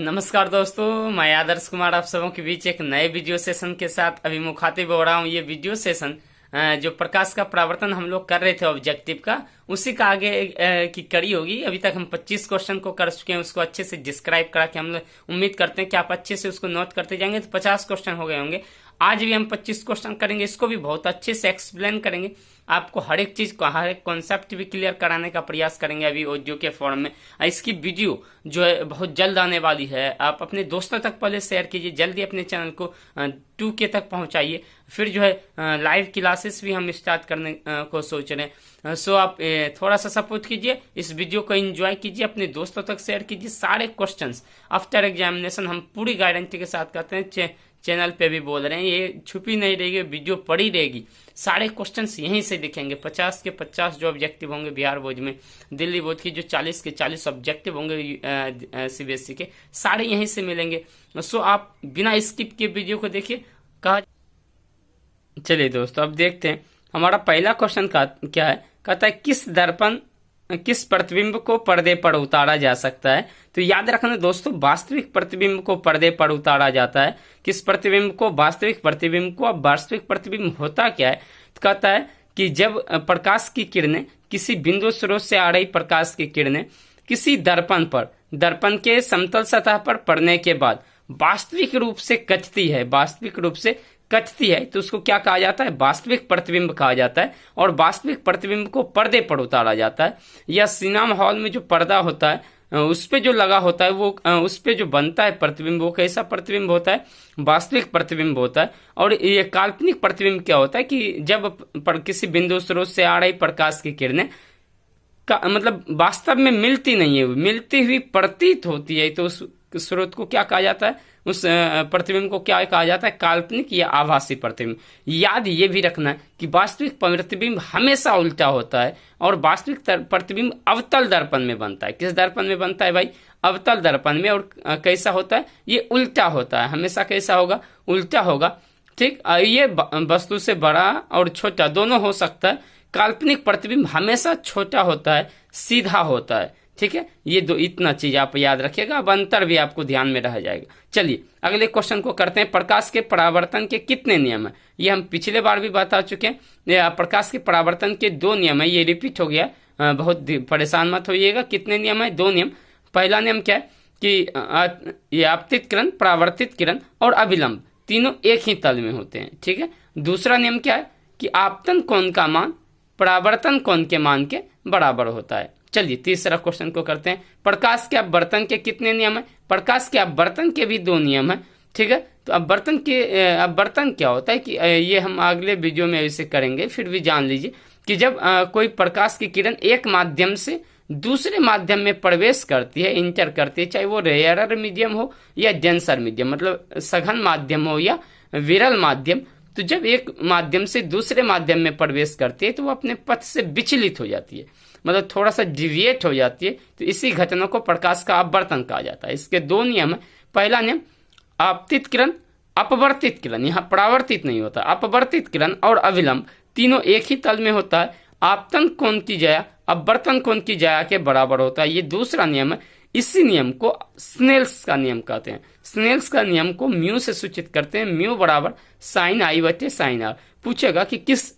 नमस्कार दोस्तों, मैं आदर्श कुमार आप सबों के बीच एक नए वीडियो सेशन के साथ अभी मुखातिब हो रहा हूँ। ये वीडियो सेशन जो प्रकाश का परावर्तन हम लोग कर रहे थे ऑब्जेक्टिव का, उसी का आगे की कड़ी होगी। अभी तक हम 25 क्वेश्चन को कर चुके हैं, उसको अच्छे से डिस्क्राइब करा के हम लोग उम्मीद करते हैं कि आप अच्छे से उसको नोट करते जाएंगे तो 50 क्वेश्चन हो गए होंगे। आज भी हम 25 क्वेश्चन करेंगे, इसको भी बहुत अच्छे से एक्सप्लेन करेंगे, आपको हर एक चीज को, हर एक कॉन्सेप्ट भी क्लियर कराने का प्रयास करेंगे अभी ऑडियो के फॉर्म में। इसकी वीडियो जो है बहुत जल्द आने वाली है। आप अपने दोस्तों तक पहले शेयर कीजिए, जल्दी अपने चैनल को 2K तक पहुंचाइए। फिर जो है लाइव क्लासेस भी हम स्टार्ट करने को सोच रहे हैं। सो आप थोड़ा सा सपोर्ट कीजिए, इस वीडियो को एंजॉय कीजिए, अपने दोस्तों तक शेयर कीजिए। सारे क्वेश्चंस आफ्टर एग्जामिनेशन हम पूरी गारंटी के साथ कहते हैं, चैनल पे भी बोल रहे हैं, ये छुपी नहीं रहेगी, वीडियो पड़ी रहेगी। सारे क्वेश्चंस यहीं से दिखेंगे। 50 के 50 जो ऑब्जेक्टिव होंगे बिहार बोर्ड में, दिल्ली बोर्ड की जो 40 के 40 ऑब्जेक्टिव होंगे CBSE के, सारे यहीं से मिलेंगे। सो आप बिना स्किप के वीडियो को देखिए। चलिए दोस्तों, अब देखते हैं हमारा पहला क्वेश्चन क्या है। कहता है किस प्रतिबिंब को पर्दे पर उतारा जा सकता है। तो याद रखना दोस्तों, वास्तविक प्रतिबिंब को पर्दे पर उतारा जाता है। किस प्रतिबिंब को? वास्तविक प्रतिबिंब को। अब वास्तविक प्रतिबिंब होता क्या है? तो कहता है कि जब प्रकाश की किरणें, किसी बिंदु स्रोत से आ रही प्रकाश की किरणें किसी दर्पण के समतल सतह पर पड़ने के बाद वास्तविक रूप से कचती है, तो उसको क्या कहा जाता है? वास्तविक प्रतिबिंब कहा जाता है। और वास्तविक प्रतिबिंब को पर्दे पर उतारा जाता है, या सिनेमा हॉल में जो पर्दा होता है उस पे जो लगा होता है, वो उस पे जो बनता है प्रतिबिंब, वो कैसा प्रतिबिंब होता है? वास्तविक प्रतिबिंब होता है। और ये काल्पनिक प्रतिबिंब क्या होता है कि जब किसी बिंदु स्रोत से आ रही प्रकाश की किरणें का मतलब वास्तव में मिलती नहीं है, मिलती हुई प्रतीत होती है, तो उस स्रोत को क्या कहा जाता है? उस प्रतिबिंब को क्या कहा जाता है? काल्पनिक या आभासी प्रतिबिंब। याद ये भी रखना है कि वास्तविक प्रतिबिंब हमेशा उल्टा होता है, और वास्तविक प्रतिबिंब अवतल दर्पण में बनता है। किस दर्पण में बनता है भाई? अवतल दर्पण में। और कैसा होता है? ये उल्टा होता है, हमेशा कैसा होगा? उल्टा होगा। ठीक, ये वस्तु से बड़ा और छोटा दोनों हो सकता है। काल्पनिक प्रतिबिंब हमेशा छोटा होता है, सीधा होता है। ठीक है, ये इतना चीज आप याद रखिएगा। अब अंतर भी आपको ध्यान में रह जाएगा। चलिए अगले क्वेश्चन को करते हैं। प्रकाश के परावर्तन के कितने नियम है? ये हम पिछले बार भी बता चुके हैं। प्रकाश के परावर्तन के 2 नियम है, ये रिपीट हो गया, बहुत परेशान मत होइएगा। कितने नियम है? 2 नियम। पहला नियम क्या है कि ये आपतित किरण, परावर्तित किरण और अभिलंब तीनों एक ही तल में होते हैं। ठीक है। दूसरा नियम क्या है कि आपतन कोण का मान परावर्तन कोण के मान के बराबर होता है। चलिए तीसरा क्वेश्चन को करते हैं। प्रकाश के अपवर्तन के कितने नियम है? प्रकाश के अपवर्तन के भी 2 नियम है। ठीक है, तो अपवर्तन क्या होता है कि ये हम अगले वीडियो में ऐसे करेंगे, फिर भी जान लीजिए कि जब कोई प्रकाश की किरण एक माध्यम से दूसरे माध्यम में प्रवेश करती है, इंटर करती है, चाहे वो रेयरर मीडियम हो या डेंसर मीडियम, मतलब सघन माध्यम हो या विरल माध्यम, तो जब एक माध्यम से दूसरे माध्यम में प्रवेश करती है तो वो अपने पथ से विचलित हो जाती है, मतलब थोड़ा सा डिविएट हो जाती है। तो इसी घटना को प्रकाश का अपवर्तन कहा जाता है। इसके 2 नियम है। पहला नियम, आपतित किरण, अपवर्तित किरण, यहाँ परावर्तित नहीं होता, अपवर्तित किरण और अभिलंब तीनों एक ही तल में होता है। आपतन कोण की जया अपवर्तन कोण की जया के बराबर होता है, ये दूसरा नियम है। इसी नियम को स्नेल्स का नियम कहते हैं। स्नेल्स का नियम को म्यू से सूचित करते हैं, म्यू बराबर sin I बटे sin R। पूछेगा कि किस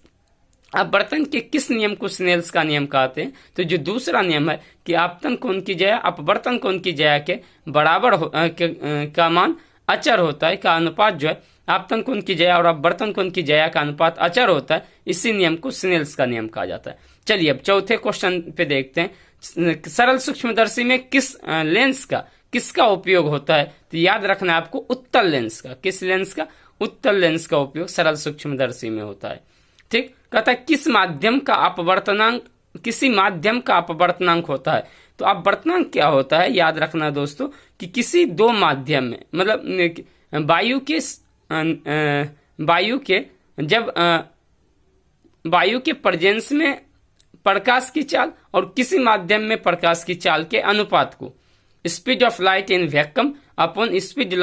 अपवर्तन के किस नियम को स्नेल्स का नियम कहते हैं, तो जो दूसरा नियम है कि आपतन कोण की जया अपवर्तन कोण की जया के बराबर का मान अचर होता है, का अनुपात जो है आपतन कोण की जया और अपवर्तन कोण की जया का अनुपात अचर होता है। इसी नियम को स्नेल्स का नियम कहा जाता है। चलिए अब चौथे क्वेश्चन पे देखते हैं। सरल सूक्ष्मदर्शी में किसका उपयोग होता है? तो याद रखना है आपको, उत्तल लेंस का। किस लेंस का? उत्तल लेंस का उपयोग सरल सूक्ष्मदर्शी में होता है। ठीक, कहता है किसी माध्यम का अपवर्तनांक होता है। तो अपवर्तनांक क्या होता है? याद रखना दोस्तों कि किसी 2 माध्यम में, मतलब वायु के प्रेजेंस में प्रकाश की चाल और किसी माध्यम में प्रकाश की चाल के अनुपात को speed of light in vacuum upon speed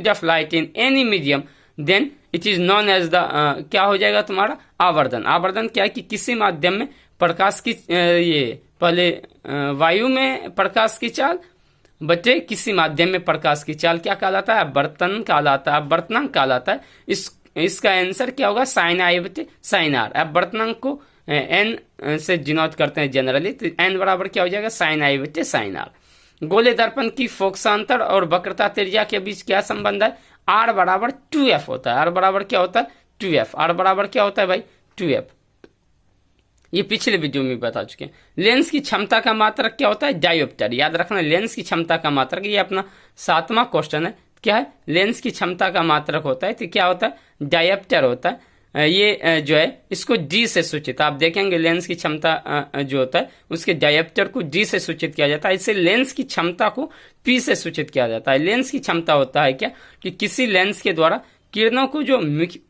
of light in any medium, then it is known as the क्या हो जाएगा तुम्हारा? आवर्धन। आवर्धन क्या है कि किसी माध्यम में प्रकाश की ये पहले वायु में प्रकाश की चाल बच्चे किसी माध्यम में प्रकाश की चाल क्या कहलाता है? अपवर्तन कहलाता है, अपवर्तनांक कहलाता है। इसका आंसर क्या होगा? साइन आई बच्चे साइन आर। अपवर्तनांक को एन से डिनोट करते हैं जनरली, तो एन बराबर क्या हो जाएगा? साइन आई बच्चे साइन आर। गोले दर्पण की फोकसांतर और वक्रता त्रिज्या के बीच क्या संबंध है? आर बराबर 2f होता है। आर बराबर क्या होता है? 2f। आर बराबर क्या होता है भाई? 2f। ये पिछले वीडियो में बता चुके हैं। लेंस की क्षमता का मात्रक क्या होता है? डायोप्टर। याद रखना, लेंस की क्षमता का मात्रक, ये अपना 7वां क्वेश्चन है। क्या है? लेंस की क्षमता का मात्रक होता है, तो क्या होता है? डायोप्टर होता है। ये जो है इसको डी से सूचित, आप देखेंगे लेंस की क्षमता जो होता है उसके डायोप्टर को डी से सूचित किया जाता है। इसे लेंस की क्षमता को पी से सूचित किया जाता है। लेंस की क्षमता होता है क्या? कि किसी लेंस के द्वारा किरणों को जो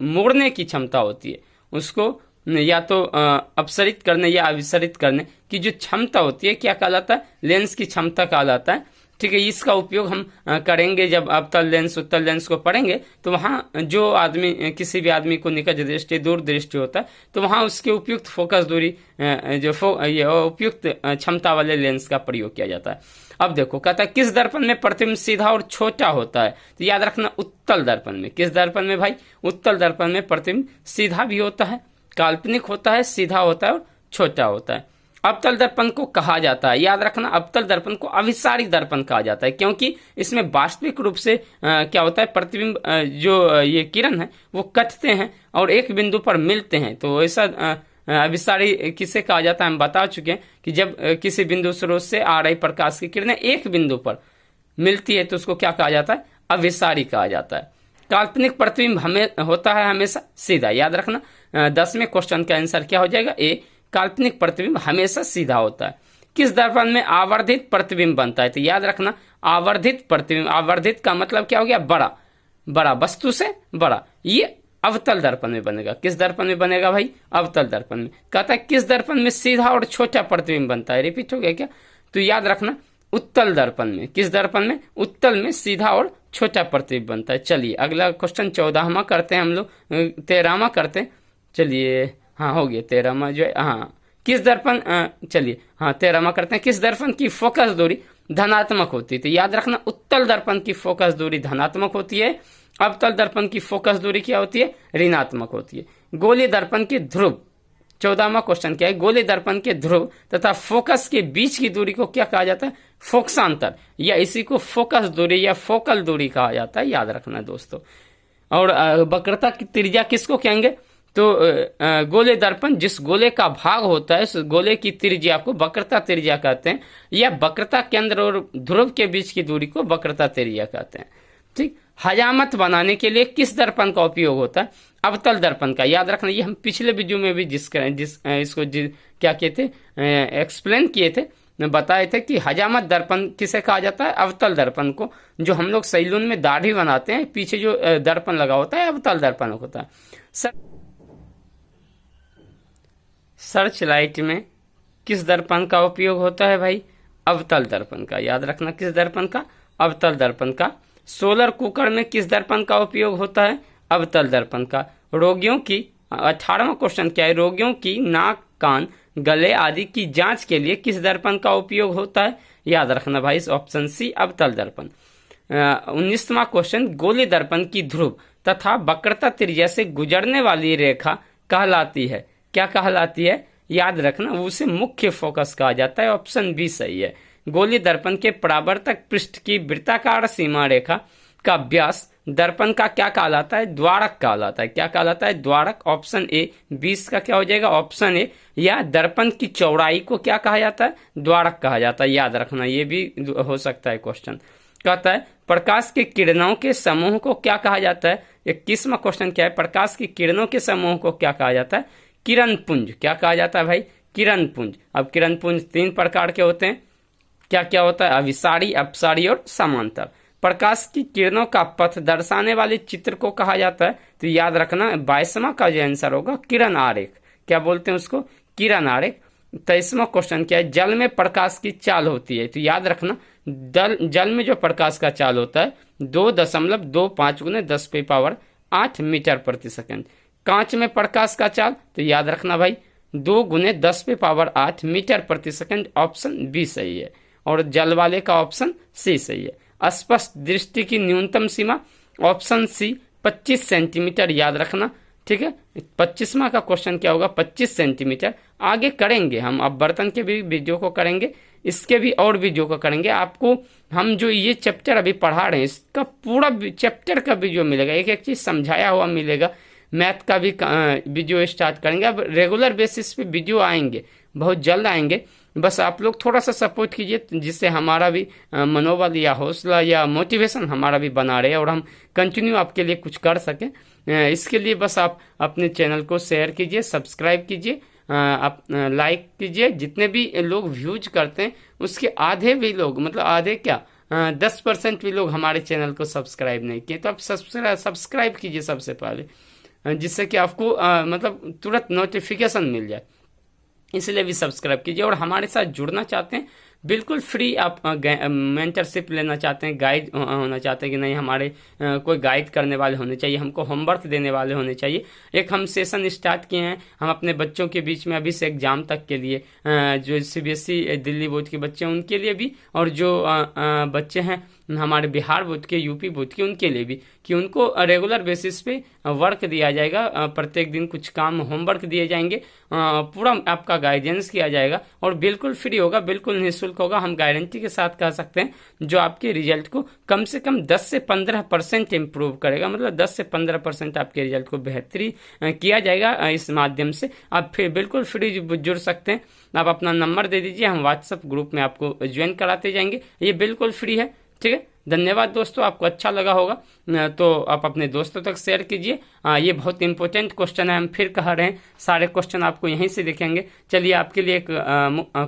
मोड़ने की क्षमता होती है उसको या तो अपसरित करने या अभिसरित करने की जो क्षमता होती है क्या कहलाता है? लेंस की क्षमता कहलाता है। ठीक है, इसका उपयोग हम करेंगे जब अवतल लेंस उत्तल लेंस को पढ़ेंगे, तो वहां जो आदमी किसी भी आदमी को निकट दृष्टि दूर दृष्टि होता है तो वहां उसके उपयुक्त फोकस दूरी ये उपयुक्त क्षमता वाले लेंस का प्रयोग किया जाता है। अब देखो, कहता है किस दर्पण में प्रतिबिंब सीधा और छोटा होता है? तो याद रखना, उत्तल दर्पण में। किस दर्पण में भाई? उत्तल दर्पण में प्रतिबिंब सीधा भी होता है, काल्पनिक होता है, सीधा होता है और छोटा होता है। अवतल दर्पण को कहा जाता है, याद रखना, अवतल दर्पण को अभिसारी दर्पण कहा जाता है, क्योंकि इसमें वास्तविक रूप से क्या होता है? प्रतिबिंब जो ये किरण है वो कटते हैं और एक बिंदु पर मिलते हैं। तो ऐसा अभिसारी किसे कहा जाता है? हम बता चुके हैं कि जब किसी बिंदु स्रोत से आ रही प्रकाश की किरणें एक बिंदु पर मिलती है तो उसको क्या कहा जाता है? अभिसारी कहा जाता है। काल्पनिक प्रतिबिंब हमें होता है हमेशा सीधा। याद रखना, 10वें क्वेश्चन का आंसर क्या हो जाएगा? ए। काल्पनिक प्रतिबिंब हमेशा सीधा होता है। किस दर्पण में आवर्धित प्रतिबिंब बनता है? तो याद रखना, आवर्धित प्रतिबिंब, आवर्धित का मतलब क्या हो गया? बड़ा, बड़ा, वस्तु से बड़ा। ये अवतल दर्पण में बनेगा। किस दर्पण में बनेगा भाई? अवतल दर्पण में। कहता है किस दर्पण में सीधा और छोटा प्रतिबिंब बनता है? रिपीट हो गया क्या? तो याद रखना, उत्तल दर्पण में। किस दर्पण में? उत्तल में सीधा और छोटा प्रतिबिंब बनता है। चलिए अगला क्वेश्चन 14वां करते हैं हम लोग, 13वां करते हैं। चलिए, हाँ हो गया 13वां जो है। हाँ, किस दर्पण, चलिए हाँ 13वां करते हैं। किस दर्पण की फोकस दूरी धनात्मक होती है? तो याद रखना, उत्तल दर्पण की फोकस दूरी धनात्मक होती है। अवतल दर्पण की फोकस दूरी क्या होती है? ऋणात्मक होती है। गोलीय दर्पण के ध्रुव, 14वां क्वेश्चन क्या है? गोलीय दर्पण के ध्रुव तथा फोकस के बीच की दूरी को क्या कहा जाता है? फोकसांतर, या इसी को फोकस दूरी या फोकल दूरी कहा जाता है। याद रखना दोस्तों। और वक्रता की त्रिज्या किसको कहेंगे? तो गोले दर्पण, जिस गोले का भाग होता है उस गोले की त्रिज्या को वक्रता त्रिज्या कहते हैं, या वक्रता केंद्र और ध्रुव के बीच की दूरी को वक्रता त्रिज्या कहते हैं। ठीक। हजामत बनाने के लिए किस दर्पण का उपयोग होता है? अवतल दर्पण का। याद रखना, ये हम पिछले वीडियो में भी क्या किए थे? एक्सप्लेन किए थे, बताए थे कि हजामत दर्पण किसे कहा जाता है? अवतल दर्पण को। जो हम लोग सैलून में दाढ़ी बनाते हैं, पीछे जो दर्पण लगा होता है अवतल दर्पण होता है। सर्च लाइट में किस दर्पण का उपयोग होता है भाई? अवतल दर्पण का। याद रखना, किस दर्पण का? अवतल दर्पण का। सोलर कुकर में किस दर्पण का उपयोग होता है? अवतल दर्पण का। रोगियों की, 18वां क्वेश्चन क्या है? रोगियों की नाक, कान, गले आदि की जांच के लिए किस दर्पण का उपयोग होता है? याद रखना भाई, ऑप्शन सी अवतल दर्पण। 19वां क्वेश्चन, गोलीय दर्पण की ध्रुव तथा वक्रता त्रिज्या से गुजरने वाली रेखा कहलाती है? क्या कहलाती है? याद रखना, उसे मुख्य फोकस कहा जाता है। ऑप्शन बी सही है। गोलीय दर्पण के परावर्तक पृष्ठ की वृत्ताकार सीमा रेखा का व्यास दर्पण का क्या कहलाता है? द्वारक कहलाता है। क्या कहलाता है? द्वारक। Option A. 20 का क्या हो जाएगा? Option A. या दर्पण की चौड़ाई को क्या कहा जाता है? द्वारक कहा जाता है। याद रखना, ये भी हो सकता है क्वेश्चन। कहता है प्रकाश के किरणों के समूह को क्या कहा जाता है? 21वां क्वेश्चन क्या है? प्रकाश की किरणों के समूह को क्या कहा जाता है? किरण पुंज। क्या कहा जाता है भाई? किरण पुंज। अब किरण पुंज 3 प्रकार के होते हैं। क्या क्या होता है? अभिसारी, अपसारी और समांतर। प्रकाश की किरणों का पथ दर्शाने वाले चित्र को कहा जाता है? तो याद रखना, 22वां का जो आंसर होगा किरण आरेख। क्या बोलते हैं उसको? किरण आरेख। 23वां क्वेश्चन क्या है? जल में प्रकाश की चाल होती है? तो याद रखना, जल में जो प्रकाश का चाल होता है 2.25 × 10⁸ मीटर प्रति सेकंड। कांच में प्रकाश का चाल, तो याद रखना भाई 2 × 10⁸ मीटर प्रति सेकंड। ऑप्शन बी सही है। और जल वाले का ऑप्शन सी सही है। स्पष्ट दृष्टि की न्यूनतम सीमा ऑप्शन सी 25 सेंटीमीटर, याद रखना, ठीक है। 25वां का क्वेश्चन क्या होगा, 25 सेंटीमीटर। आगे करेंगे हम, अब बर्तन के भी वीडियो को करेंगे, इसके भी और वीडियो को करेंगे। आपको हम जो ये चैप्टर अभी पढ़ा रहे हैं इसका पूरा चैप्टर का वीडियो मिलेगा, एक एक चीज समझाया हुआ मिलेगा। मैथ का भी वीडियो स्टार्ट करेंगे। अब रेगुलर बेसिस पे वीडियो आएंगे, बहुत जल्द आएंगे। बस आप लोग थोड़ा सा सपोर्ट कीजिए जिससे हमारा भी मनोबल या हौसला या मोटिवेशन हमारा भी बना रहे और हम कंटिन्यू आपके लिए कुछ कर सकें। इसके लिए बस आप अपने चैनल को शेयर कीजिए, सब्सक्राइब कीजिए, आप लाइक कीजिए। जितने भी लोग व्यूज करते हैं उसके आधे भी लोग, मतलब आधे क्या 10% भी लोग हमारे चैनल को सब्सक्राइब नहीं किए, तो आप सब्सक्राइब कीजिए सबसे पहले, जिससे कि आपको मतलब तुरंत नोटिफिकेशन मिल जाए। इसलिए भी सब्सक्राइब कीजिए। और हमारे साथ जुड़ना चाहते हैं, बिल्कुल फ्री, आप मेंटरशिप लेना चाहते हैं, गाइड होना चाहते हैं कि नहीं हमारे कोई गाइड करने वाले होने चाहिए, हमको होमवर्क देने वाले होने चाहिए। एक हम सेशन स्टार्ट किए हैं हम अपने बच्चों के बीच में अभी से एग्जाम तक के लिए, जो सीबीएसई दिल्ली बोर्ड के बच्चे हैं उनके लिए भी, और जो बच्चे हैं हमारे बिहार बोर्ड के, यूपी बोर्ड के, उनके लिए भी, कि उनको रेगुलर बेसिस पे वर्क दिया जाएगा। प्रत्येक दिन कुछ काम होमवर्क दिए जाएंगे, पूरा आपका गाइडेंस किया जाएगा और बिल्कुल फ्री होगा, बिल्कुल निःशुल्क होगा। हम गारंटी के साथ कह सकते हैं जो आपके रिजल्ट को कम से कम 10 से 15% इम्प्रूव करेगा, मतलब 10 से 15% आपके रिजल्ट को बेहतरी किया जाएगा इस माध्यम से। आप फिर बिल्कुल फ्री जुड़ सकते हैं। आप अपना नंबर दे दीजिए, हम व्हाट्सएप ग्रुप में आपको ज्वाइन कराते जाएंगे, ये बिल्कुल फ्री है, ठीक है। धन्यवाद दोस्तों, आपको अच्छा लगा होगा तो आप अपने दोस्तों तक शेयर कीजिए। ये बहुत इंपॉर्टेंट क्वेश्चन है, हम फिर कह रहे हैं, सारे क्वेश्चन आपको यहीं से दिखेंगे। चलिए आपके लिए एक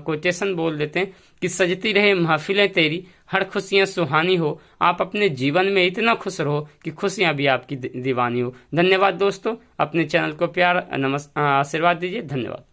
कोटेशन बोल देते हैं कि सजती रहे महफिलें तेरी, हर खुशियां सुहानी हो, आप अपने जीवन में इतना खुश रहो कि खुशियां भी आपकी दीवानी हो। धन्यवाद दोस्तों, अपने चैनल को प्यार आशीर्वाद दीजिए। धन्यवाद।